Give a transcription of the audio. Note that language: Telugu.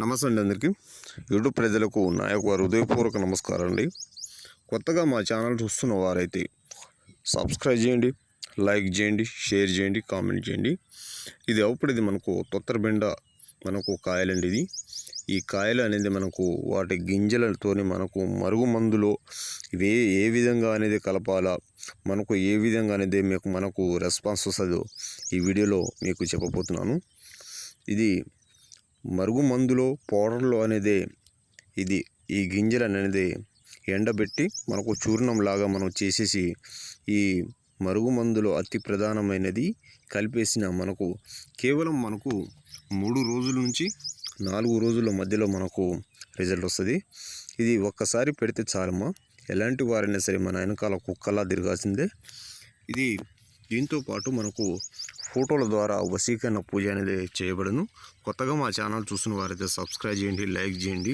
నమస్తే అండి అందరికీ యూట్యూబ్ ప్రజలకు నా యొక్క హృదయపూర్వక నమస్కారం అండి. కొత్తగా మా ఛానల్ చూస్తున్న వారైతే సబ్స్క్రైబ్ చేయండి, లైక్ చేయండి, షేర్ చేయండి, కామెంట్ చేయండి. ఇది మనకు తొత్తరబెండ మనకు కాయలండి. ఈ కాయలు అనేది మనకు వాటి గింజలతోని మనకు మరుగు మందులో ఇవే ఏ విధంగా అనేది కలపాలా, మనకు ఏ విధంగా అనేది మనకు రెస్పాన్స్ వస్తుందో ఈ వీడియోలో మీకు చెప్పబోతున్నాను. ఇది మరుగు మందులో పౌడర్లో అనేది ఈ గింజలు అనేది ఎండబెట్టి మనకు చూర్ణంలాగా మనం చేసేసి ఈ మరుగు మందులో అతి ప్రధానమైనది కలిపేసిన మనకు కేవలం 3 రోజుల నుంచి 4 రోజుల మధ్యలో మనకు రిజల్ట్ వస్తుంది. ఇది ఒక్కసారి పెడితే చాలమ్మా, ఎలాంటి వారైనా సరే మన వెనకాల కుక్కలా తిరగాల్సిందే. దీంతో పాటు మనకు ఫోటోల ద్వారా వశీకరణ పూజ అనేది చేయబడను. కొత్తగా మా ఛానల్ చూసిన వారైతే సబ్స్క్రైబ్ చేయండి, లైక్ చేయండి.